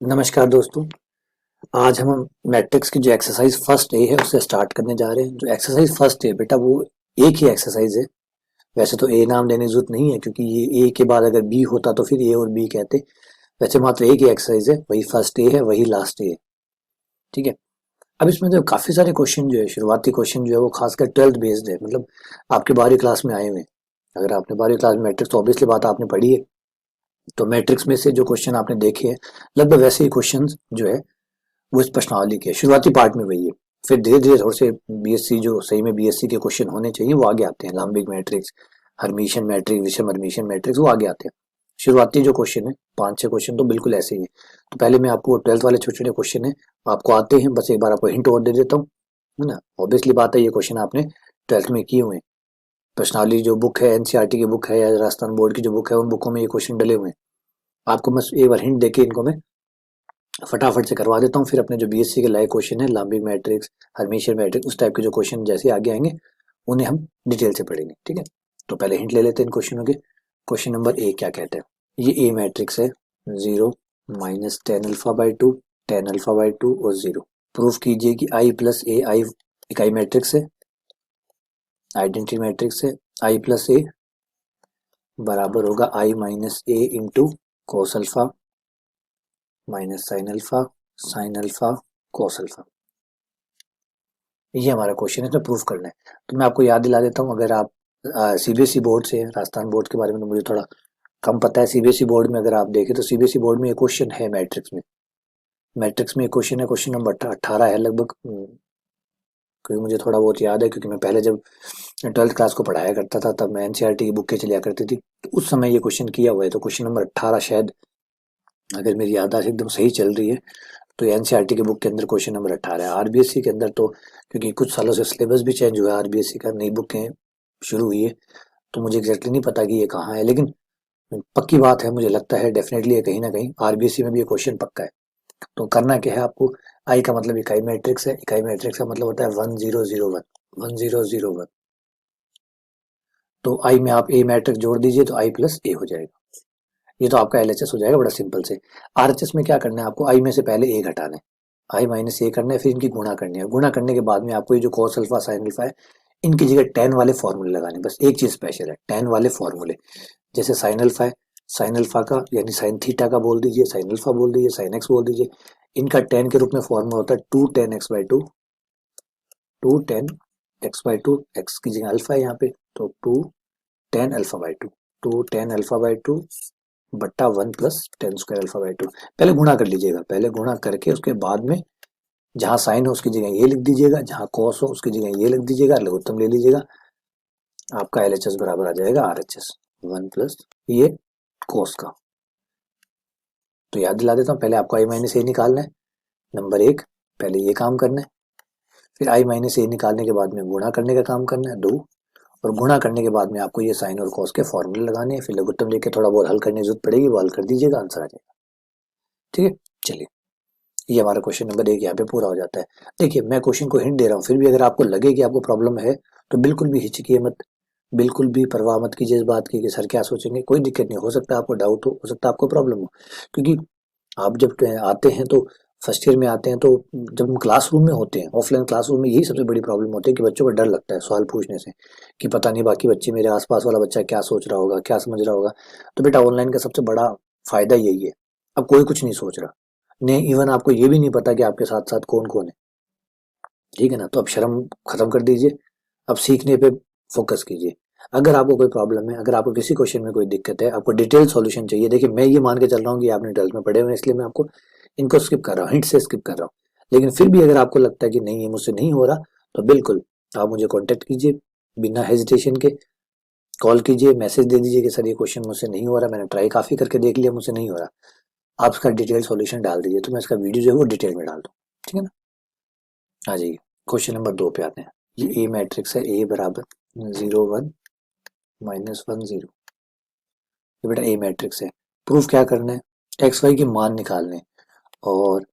नमस्कार दोस्तों। आज हम मैट्रिक्स की जो एक्सरसाइज फर्स्ट ए है उससे स्टार्ट करने जा रहे हैं। जो एक्सरसाइज फर्स्ट है बेटा वो एक ही एक्सरसाइज है। वैसे तो ए नाम देने की जरूरत नहीं है क्योंकि ये ए के बाद अगर बी होता तो फिर ए और बी कहते। वैसे मात्र एक ही एक्सरसाइज है, वही फर्स्ट ए है, वही लास्ट ए है। ठीक है। अब इसमें जो काफी सारे क्वेश्चन जो है, शुरुआती क्वेश्चन जो है वो खासकर 12th बेस्ड है, मतलब आपके 12वीं क्लास में आए हुए हैं। अगर आपने 12वीं क्लास में मैट्रिक्स तो ऑब्वियसली बात आपने पढ़ी है, तो मैट्रिक्स में से जो क्वेश्चन आपने देखे हैं लगभग वैसे ही क्वेश्चन जो है वो इस प्रश्नावली के शुरुआती पार्ट में वही है। फिर धीरे धीरे थोड़े से बीएससी जो सही में बीएससी के क्वेश्चन होने चाहिए वो आगे आते हैं। लाम्बिक मैट्रिक्स, हर्मिशियन मैट्रिक्स, विषम हर्मिशियन मैट्रिक्स वो आगे आते हैं। शुरुआती जो क्वेश्चन है 5-6 क्वेश्चन तो बिल्कुल ऐसे ही है। तो पहले मैं आपको 12th वाले छोटे छोटे क्वेश्चन है आपको आते हैं, बस एक बार आपको हिंट और दे देता हूँ, है ना। ऑब्वियसली बात है ये क्वेश्चन आपने 12th में किए हुए हैं। प्रश्नावली जो बुक है, एनसीईआरटी की बुक है या राजस्थान बोर्ड की जो बुक है, उन बुकों में ये क्वेश्चन डले हुए हैं। आपको बस एक बार हिंट देके इनको मैं फटाफट से करवा देता हूँ। फिर अपने जो बीएससी के लाए क्वेश्चन है, लाम्बिक मैट्रिक्स, हर्मिशियन मैट्रिक्स, उस टाइप के जो क्वेश्चन जैसे आगे आएंगे उन्हें हम डिटेल से पढ़ेंगे। ठीक है। तो पहले हिंट ले लेते हैं इन क्वेश्चनों के। क्वेश्चन नंबर ए क्या कहते हैं, ये ए मैट्रिक्स है, 0 minus ten alpha by to, tan alpha by to और 0। प्रूफ कीजिए कि आई प्लस ए, आई इकाई मैट्रिक्स है, आइडेंटिटी मैट्रिक्स है। आई प्लस ए बराबर होगा I minus A into cos alpha minus sine alpha cos alpha. ये हमारा क्वेश्चन है, तो प्रूफ करना है। तो मैं आपको याद दिला देता हूँ, अगर आप सीबीएसई बोर्ड से, राजस्थान बोर्ड के बारे में तो मुझे थोड़ा कम पता है। सीबीएसई बोर्ड में अगर आप देखें तो सीबीएसई बोर्ड में एक क्वेश्चन है मैट्रिक्स में। मैट्रिक्स में एक क्वेश्चन है, क्वेश्चन नंबर 18 है लगभग, क्योंकि मुझे थोड़ा बहुत याद है क्योंकि मैं पहले जब 12th क्लास को पढ़ाया करता था तब मैं एनसीईआरटी की बुकें चलिया करती थी, तो उस समय ये क्वेश्चन किया हुआ है। तो क्वेश्चन नंबर 18 शायद, अगर मेरी याददाश्त एकदम सही चल रही है तो एनसीईआरटी के बुक के अंदर क्वेश्चन नंबर 18 है। आरबीएससी के अंदर तो क्योंकि कुछ सालों से सिलेबस भी चेंज हुआ है, आरबीएससी का नई बुकें शुरू हुई है, तो मुझे एग्जैक्टली नहीं पता कि ये कहाँ है, लेकिन पक्की बात है, मुझे लगता है डेफिनेटली ये कहीं ना कहीं आरबीएससी में भी ये क्वेश्चन पक्का है। तो करना क्या है आपको, आई का मतलब इकाई मैट्रिक्स है, इकाई मैट्रिक्स का मतलब होता है 1001, 1001। तो आई में आप ए मैट्रिक्स जोड़ दीजिए तो आई प्लस ए हो जाएगा। ये तो आपका एलएचएस हो जाएगा बड़ा सिंपल से। आरएचएस में क्या करना है आपको, आई में से पहले ए घटाना है, आई माइनस ए करना है, फिर इनकी गुणा करनी है। गुणा करने के बाद में आपको ये जो कॉस अल्फा साइन अल्फा है इनकी जगह टेन वाले फॉर्मूले लगाने। बस एक चीज स्पेशल है, टेन वाले फॉर्मूले। जैसे साइन अल्फा है, साइन अल्फा का यानी साइन थीटा का बोल दीजिए, साइन अल्फा बोल दीजिए, साइन एक्स बोल दीजिए। इनका टेन के रूप में फॉर्मूला होता है two tan X by two, two tan X by two, X की जगह अल्फा है यहाँ पे, तो two tan alpha by two, two tan alpha by two बट्टा 1 plus tan square alpha by two. पहले गुणा कर लीजिएगा, पहले गुणा करके उसके बाद में जहां साइन हो उसकी जगह ये लिख दीजिएगा, जहां कॉस हो उसकी जगह ये लिख दीजिएगा, लघुत्तम ले लीजिएगा। आपका एलएचएस बराबर आ जाएगा आरएचएस, 1 प्लस ये कॉस का। तो याद दिला देता हूँ, पहले आपको आई माइनस ए निकालना है, नंबर एक, पहले ये काम करना है। फिर आई माइनस ए निकालने के बाद में गुणा करने का काम करना है, 2। और गुणा करने के बाद में आपको ये साइन और कॉस के फॉर्मूले लगाने हैं। फिर लघुत्तम लेके थोड़ा बहुत हल करने की जरूरत पड़ेगी, वो हल कर दीजिएगा, आंसर आ जाएगा। ठीक है, चलिए ये हमारा क्वेश्चन नंबर एक यहाँ पे पूरा हो जाता है। देखिए मैं क्वेश्चन को हिंट दे रहा हूँ, फिर भी अगर आपको लगे कि आपको प्रॉब्लम है तो बिल्कुल भी हिचकिए मत, बिल्कुल भी परवाह मत कीजिए इस बात की कि सर क्या सोचेंगे। कोई दिक्कत नहीं, हो सकता है आपको डाउट हो सकता है आपको प्रॉब्लम हो, क्योंकि आप जब आते हैं तो फर्स्ट ईयर में आते हैं, तो जब हम क्लासरूम में होते हैं, ऑफलाइन क्लासरूम में यही सबसे बड़ी प्रॉब्लम होती है कि बच्चों को डर लगता है सवाल पूछने से, कि पता नहीं बाकी बच्चे, मेरे आसपास वाला बच्चा क्या सोच रहा होगा, क्या समझ रहा होगा। तो बेटा ऑनलाइन का सबसे बड़ा फायदा यही है, अब कोई कुछ नहीं सोच रहा, नहीं इवन आपको ये भी नहीं पता कि आपके साथ साथ कौन कौन है। ठीक है ना, तो अब शर्म खत्म कर दीजिए, अब सीखने पे फोकस कीजिए। अगर आपको कोई प्रॉब्लम है, अगर आपको किसी क्वेश्चन में कोई दिक्कत है, आपको डिटेल सॉल्यूशन चाहिए, देखिए मैं ये मान के चल रहा हूँ कि आपने 12th में पढ़े हुए हैं, इसलिए मैं आपको इनको स्किप कर रहा हूँ, हिंट से स्किप कर रहा हूँ। लेकिन फिर भी अगर आपको लगता है कि नहीं ये मुझसे नहीं हो रहा, तो बिल्कुल आप मुझे कॉन्टेक्ट कीजिए, बिना हेजिटेशन के कॉल कीजिए, मैसेज दे दीजिए कि सर ये क्वेश्चन मुझसे नहीं हो रहा, मैंने ट्राई काफी करके देख लिया, मुझसे नहीं हो रहा। आप इसका डिटेल सॉल्यूशन डाल दीजिए, तो मैं इसका वीडियो जो है वो डिटेल में डाल दूँ। ठीक है ना, आ जाइए क्वेश्चन नंबर 2 पे आते हैं। ये ए मैट्रिक्स है, ए बराबर 0 1 माइनस 1 0। ये बेटा ए मैट्रिक्स है। प्रूफ क्या करना है, एक्स वाई के मान निकालने हैं और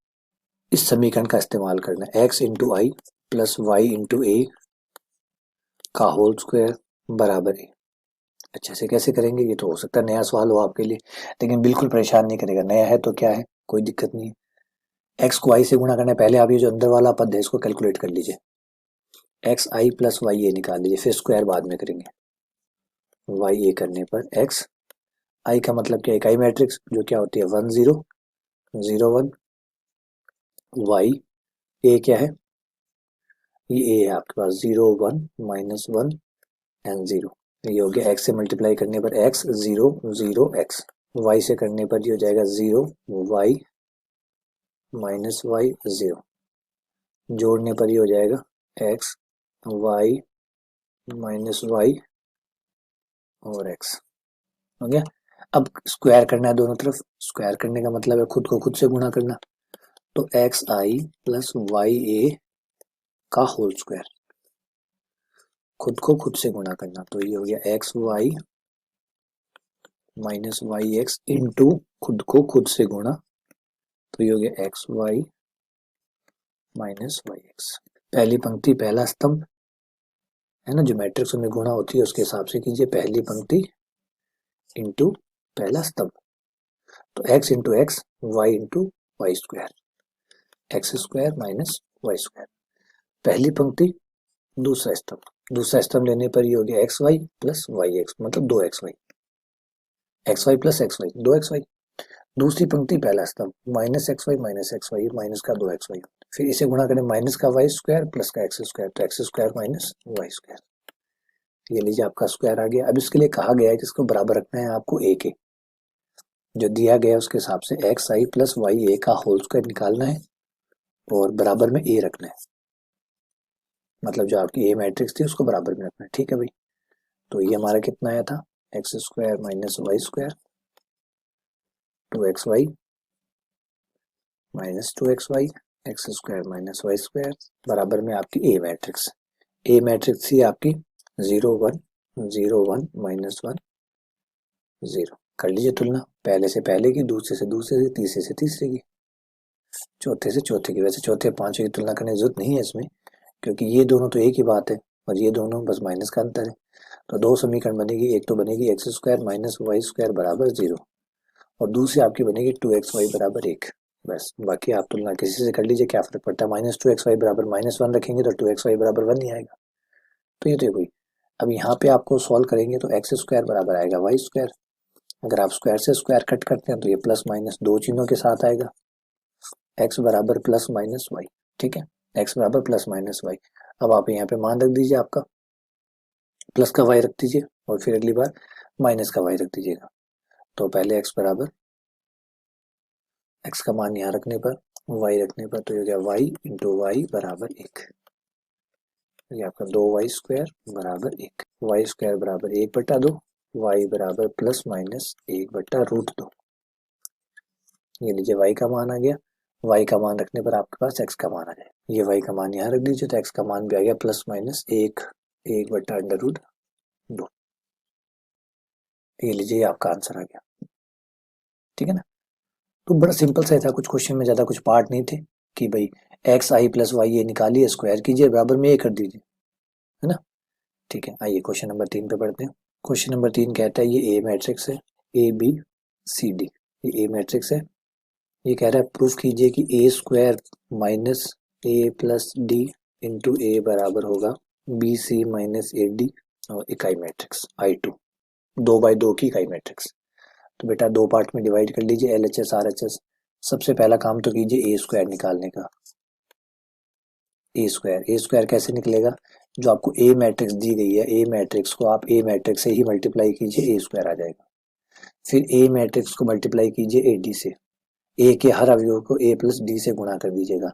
इस समीकरण का इस्तेमाल करना है, एक्स इंटू आई प्लस वाई इंटू ए का होल स्क्वायर बराबर ए। अच्छे से कैसे करेंगे, ये तो हो सकता है नया सवाल हो आपके लिए, लेकिन बिल्कुल परेशान नहीं करेगा, नया है तो क्या है, कोई दिक्कत नहीं है। एक्स को वाई से गुणा करना है, पहले आप ये जो अंदर वाला पद है इसको कैलकुलेट कर लीजिए, एक्स आई प्लस वाई ए निकाल लीजिए, फिर स्क्वायर बाद में करेंगे। वाई ए करने पर एक्स आई का मतलब क्या है, इकाई मैट्रिक्स जो क्या होती है 1 0 0 1, वाई ए क्या है, ये ए है आपके पास 0 1 -1 एंड 0, ये हो गया। एक्स से मल्टीप्लाई करने पर एक्स 0 0 एक्स, वाई से करने पर ये हो जाएगा 0 वाई -वाई 0, जोड़ने पर ये हो जाएगा एक्स वाई -वाई और एक्स, हो गया। अब स्क्वायर करना है दोनों तरफ, स्क्वायर करने का मतलब है खुद को खुद से गुणा करना, तो एक्स आई प्लस वाई ए का होल स्क्वायर, खुद को खुद से गुणा करना, तो ये हो गया X Y -Y X into खुद को खुद से गुणा, तो ये हो गया एक्स वाई -वाई एक्स। पहली पंक्ति पहला स्तंभ है ना, जो मैट्रिक्स में गुणा होती है उसके हिसाब से कीजिए, पहली पंक्ति इंटू पहला स्तंभ, तो x into X Y into Y square, X square minus Y square, पहली पंक्ति दूसरा स्तंभ, दूसरा स्तंभ लेने पर ये हो गया X Y plus Y X, मतलब 2xy, X Y plus X Y 2xy, दूसरी पंक्ति पहला स्तंभ -xy -xy माइनस का 2xy, फिर इसे गुणा करें माइनस का वाई स्क्वायर प्लस का एक्स स्क्वायर, तो X square minus Y square, ये लीजिए आपका स्क्वायर आ गया। अब इसके लिए कहा गया है कि इसको बराबर रखना है आपको ए के, जो दिया गया है उसके हिसाब से एक्स आई प्लस वाई ए का होल स्क्वायर निकालना है और बराबर में ए रखना है, मतलब जो आपकी ए मैट्रिक्स थी उसको बराबर में रखना है, ठीक है भाई। तो ये हमारा कितना आया था, X square minus Y square 2xy minus 2xy X square minus Y square बराबर में आपकी ए मैट्रिक्स, ए मैट्रिक्स थी आपकी 0 1 0 1 -1 0, कर लीजिए तुलना, पहले से पहले की, दूसरे से दूसरे की, तीसरे से तीसरे की, चौथे से चौथे की। वैसे चौथे पांचवे की तुलना करने की जरूरत नहीं है इसमें, क्योंकि ये दोनों तो एक ही बात है और ये दोनों बस माइनस का अंतर है। तो दो समीकरण बनेगी, एक तो बनेगी X square minus Y square बराबर 0 और दूसरी आपकी बनेगी 2xy बराबर 1, बस। बाकी आप तुलना किसी से कर लीजिए, क्या फर्क पड़ता है, -2xy बराबर -1 रखेंगे तो 2xy बराबर 1 ही आएगा, तो ये तो कोई। अब यहाँ पे आपको सॉल्व करेंगे तो एक्स स्क्वायर बराबर आएगा वाई स्क्वायर, अगर आप स्क्वायर से स्क्वायर कट करते हैं तो ये प्लस माइनस दो चिन्हों के साथ आएगा, एक्स बराबर प्लस माइनस वाई, ठीक है, एक्स बराबर प्लस माइनस वाई। अब आप यहाँ पे मान रख दीजिए, आपका प्लस का वाई रख दीजिए और फिर अगली बार माइनस का वाई रख दीजिएगा, तो पहले एक्स बराबर, एक्स का मान यहाँ रखने पर, वाई रखने पर, तो ये हो गया वाई इंटू वाई बराबर 1, ये आपका 2y स्क्वायर बराबर 1, वाई स्क्वायर बराबर 1/2, वाई बराबर प्लस माइनस 1/√2, ये लीजिए y का मान आ गया, y का मान रखने पर आपके पास x का मान आ जाए, ये y का मान यहाँ रख दीजिए तो x का मान भी आ गया प्लस माइनस 1/√2, ये लीजिए आपका आंसर आ गया, ठीक है ना। तो बड़ा सिंपल सा था, कुछ क्वेश्चन में ज्यादा कुछ पार्ट नहीं थे कि भाई एक्स आई प्लस वाई ये निकालिए, स्क्वायर कीजिए, बराबर में ए कर दीजिए, है ना। ठीक है, आइए क्वेश्चन नंबर 3 पे पढ़ते हैं। क्वेश्चन नंबर 3 कहता है ये ए मैट्रिक्स है, ए बी सी डी, ये ए मैट्रिक्स है, ये कह रहा है प्रूफ कीजिए कि A square minus A plus D into A बराबर होगा B C minus A D और इकाई मैट्रिक्स I2, 2x2 की इकाई मैट्रिक्स। तो बेटा दो पार्ट में डिवाइड कर लीजिए, LHS RHS। सबसे पहला काम तो कीजिए ए स्क्वायर निकालने का, ए स्क्वायर कैसे निकलेगा, जो आपको ए मैट्रिक्स दी गई है, ए मैट्रिक्स को आप ए मैट्रिक्स से ही मल्टीप्लाई कीजिए, ए स्क्वायर आ जाएगा। फिर ए मैट्रिक्स को मल्टीप्लाई कीजिए ए डी से, ए के हर अवयव को ए प्लस डी से गुणा कर दीजिएगा।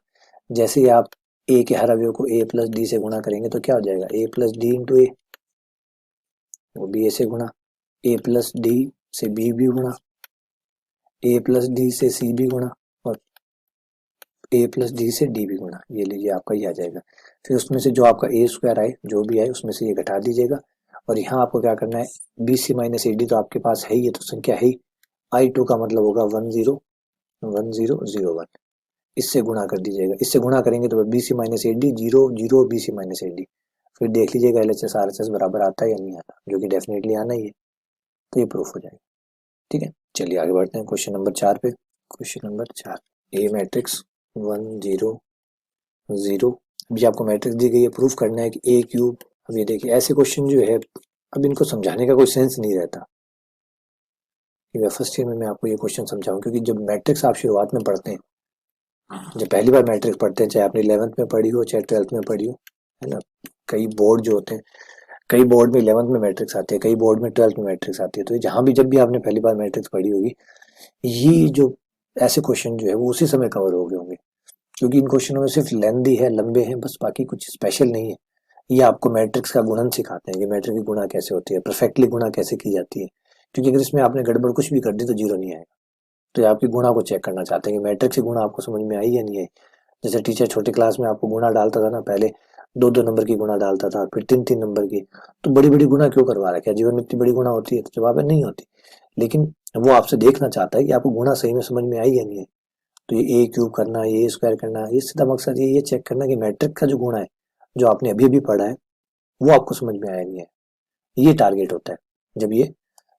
जैसे ही आप ए के हर अवयव को ए प्लस डी से गुणा करेंगे तो क्या हो जाएगा, ए प्लस डी इंटू ए, वो बी ए से गुणा, ए प्लस डी से बी भी गुणा, ए प्लस डी से सी भी गुणा और ए प्लस डी से डी भी गुणा, ये लीजिए आपका ये आ जाएगा। फिर उसमें से जो आपका ए स्क्वायर आए, जो भी आए उसमें से ये घटा दीजिएगा और यहाँ आपको क्या करना है, B C minus A D तो आपके पास है ही, ये तो संख्या है ही, I2 का मतलब होगा 1 0 1 0 0 1, इससे गुणा कर दीजिएगा, इससे गुणा करेंगे तो B C minus A D 0 0 B C minus A D, फिर देख लीजिएगा LHS RHS बराबर आता है या नहीं आता, जो कि डेफिनेटली आना ही है। तो ये प्रूफ हो जाएगा। ठीक है, चलिए आगे बढ़ते हैं क्वेश्चन नंबर 4 पे। क्वेश्चन नंबर 4, ए मैट्रिक्स 1 0 0। अभी आपको मैट्रिक्स दी गई है, प्रूफ करना है कि ए क्यूब। अब ये देखिए ऐसे क्वेश्चन जो है अब इनको समझाने का कोई सेंस नहीं रहता कि फर्स्ट ईयर में मैं आपको ये क्वेश्चन समझाऊं, क्योंकि जब मैट्रिक्स आप शुरुआत में पढ़ते हैं, जब पहली बार मैट्रिक्स पढ़ते हैं, चाहे आपने 11th में पढ़ी हो चाहे 12th में पढ़ी हो, है ना, कई बोर्ड जो होते हैं, कई बोर्ड में 11th में मैट्रिक्स आती है, कई बोर्ड में 12th में मैट्रिक्स आती है, तो जहाँ भी जब भी आपने पहली बार मैट्रिक्स पढ़ी होगी, ये जो ऐसे क्वेश्चन जो है वो उसी समय कवर हो गए होंगे, क्योंकि इन क्वेश्चनों में सिर्फ लेंथी है, लंबे हैं, बस बाकी कुछ स्पेशल नहीं है। ये आपको मैट्रिक्स का गुणन सिखाते हैं कि मैट्रिक्स की गुणा कैसे होती है, परफेक्टली गुणा कैसे की जाती है, क्योंकि अगर इसमें आपने गड़बड़ कुछ भी कर दी तो जीरो नहीं आएगा। तो ये आपकी गुणा को चेक करना चाहते हैं कि मैट्रिक्स की गुणा आपको समझ में आई या नहीं आई। जैसे टीचर छोटी क्लास में आपको गुणा डालता था ना, पहले 2-2 नंबर की गुणा डालता था, फिर 3-3 नंबर की, तो बड़ी बड़ी गुणा क्यों करवा रहा है, क्या जीवन में इतनी बड़ी गुणा होती है? तो जवाब है नहीं होती, लेकिन वो आपसे देखना चाहता है कि आपको गुणा सही में समझ में आई या नहीं आई। तो ये ए क्यूब करना, ये स्क्वायर करना, ये सीधा मकसद ये चेक करना कि मैट्रिक्स का जो गुणा है, जो आपने अभी अभी पढ़ा है, वो आपको समझ में आया नहीं है। ये टारगेट होता है जब ये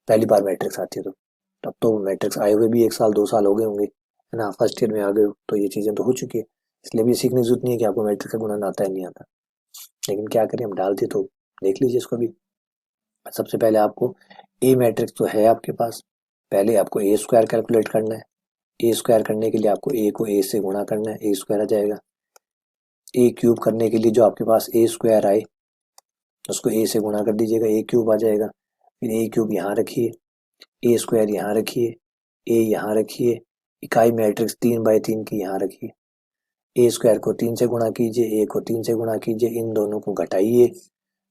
पहली बार मैट्रिक्स आती है। तो तब तो मैट्रिक्स आए हुए भी 1 साल 2 साल हो गए होंगे, है ना, फर्स्ट ईयर में आ गए हो, तो ये चीज़ें तो हो चुकी है, इसलिए भी सीखने की जरूरत नहीं है कि आपको मैट्रिक्स का गुणन आता है नहीं आता। लेकिन क्या करें, हम डाल दिए तो देख लीजिए इसको भी। सबसे पहले आपको ए मैट्रिक्स तो है आपके पास, पहले आपको ए स्क्वायर कैलकुलेट करना है। ए स्क्वायर करने के लिए आपको ए को ए से गुणा करना है, ए स्क्वायर आ जाएगा। ए क्यूब करने के लिए जो आपके पास ए स्क्वायर आए उसको ए से गुणा कर दीजिएगा, ए क्यूब आ जाएगा। फिर ए क्यूब यहाँ रखिए, ए स्क्वायर यहाँ रखिए, ए यहाँ रखिए, इकाई मैट्रिक्स 3/3 की यहाँ रखिए। ए स्क्वायर को 3 से गुणा कीजिए, ए को 3 से गुणा कीजिए, इन दोनों को घटाइए,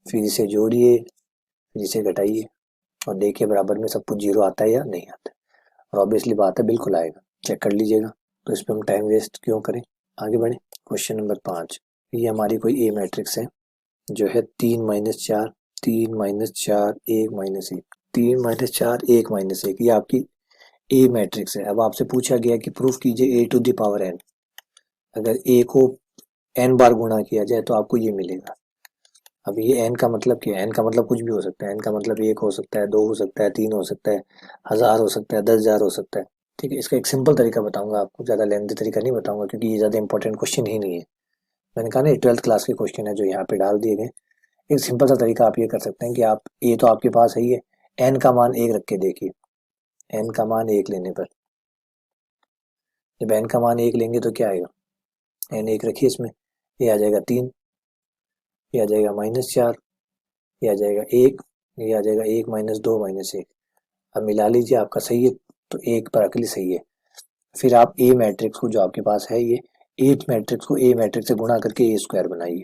फिर इसे जोड़िए, फिर इसे घटाइए, और देखिए बराबर में सब कुछ जीरो आता है या नहीं आता है। और ऑब्वियसली बात है बिल्कुल आएगा, चेक कर लीजिएगा। तो इस पर हम टाइम वेस्ट क्यों करें, आगे बढ़े। क्वेश्चन नंबर 5, ये हमारी कोई ए मैट्रिक्स है जो है 3 - 4 3 - 4 1 - 1 3 - 4 1 - 1, ये आपकी ए मैट्रिक्स है। अब आपसे पूछा गया कि प्रूफ कीजिए a⁴n। अगर ए को n बार गुणा किया जाए तो आपको ये मिलेगा। अब ये n का मतलब क्या है, n का मतलब कुछ भी हो सकता है, n का मतलब 1 हो सकता है, 2 हो सकता है, 3 हो सकता है, 1000 हो सकता है, 10,000 हो सकता है। ठीक है, इसका एक सिंपल तरीका बताऊंगा आपको, ज़्यादा लेंथी तरीका नहीं बताऊंगा, क्योंकि ये ज़्यादा इंपॉर्टेंट क्वेश्चन ही नहीं है। मैंने कहा ना 12th क्लास के क्वेश्चन है जो यहाँ पे डाल दिए गए। एक सिंपल सा तरीका आप ये कर सकते हैं कि आप ए तो आपके पास है ही है, एन का मान 1 रख के देखिए। एन का मान 1 लेने पर, जब एन का मान 1 लेंगे तो क्या आएगा, एन 1 रखिए इसमें, ये आ जाएगा 3, ये आ जाएगा -4, ये आ जाएगा 1, ये आ जाएगा 1 - 2 - 1। अब मिला लीजिए, आपका सही है तो 1 पर अकेले सही है। फिर आप ए मैट्रिक्स को जो आपके पास है, ये ए मैट्रिक्स को ए मैट्रिक्स से गुणा करके ए स्क्वायर बनाइए,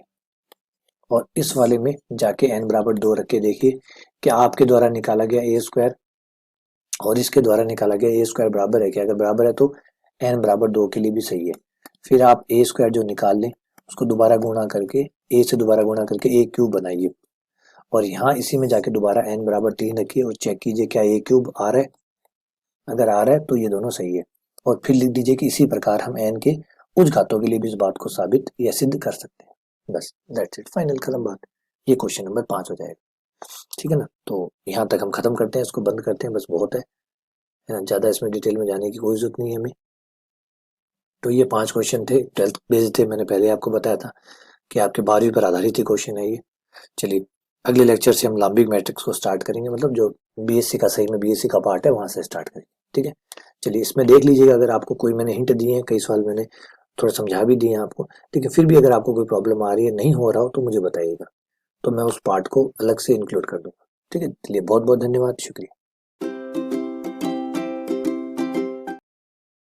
और इस वाले में जाके n बराबर 2 रख के देखिए कि आपके द्वारा निकाला गया ए स्क्वायर और इसके द्वारा निकाला गया ए स्क्वायर बराबर है क्या। अगर बराबर है तो n बराबर 2 के लिए भी सही है। फिर आप ए स्क्वायर जो निकाल लें उसको दोबारा गुणा करके ए से दोबारा गुणा करके ए क्यूब बनाइए, और यहाँ इसी में जाके दोबारा n बराबर 3 रखिए और चेक कीजिए क्या ए क्यूब आ रहा है। अगर आ रहा है तो ये दोनों सही है, और फिर लिख दीजिए कि इसी प्रकार हम n के उच्च घातों के लिए भी इस बात को साबित या सिद्ध कर सकते हैं। बस दैट्स इट, फाइनल, खत्म बात। ये क्वेश्चन नंबर 5 हो जाएगा। ठीक है ना, तो यहाँ तक हम खत्म करते हैं, इसको बंद करते हैं, बस बहुत है ना, ज़्यादा इसमें डिटेल में जाने की कोई जरूरत नहीं है हमें। तो ये 5 क्वेश्चन थे, 12th बेस्ड थे, मैंने पहले आपको बताया था कि आपके 12वीं पर आधारित ही क्वेश्चन है ये। चलिए अगले लेक्चर से हम लाम्बिक मैट्रिक्स को स्टार्ट करेंगे, मतलब जो बीएससी का, सही में बीएससी का पार्ट है वहाँ से स्टार्ट करेंगे। ठीक है, चलिए इसमें देख लीजिएगा, अगर आपको कोई, मैंने हिंट दिए हैं, कई सवाल मैंने थोड़ा समझा भी दिए हैं आपको। ठीक है, फिर भी अगर आपको कोई प्रॉब्लम आ रही है, नहीं हो रहा हो, तो मुझे बताइएगा, तो मैं उस पार्ट को अलग से इंक्लूड कर दूंगा। ठीक है, चलिए बहुत बहुत धन्यवाद, शुक्रिया।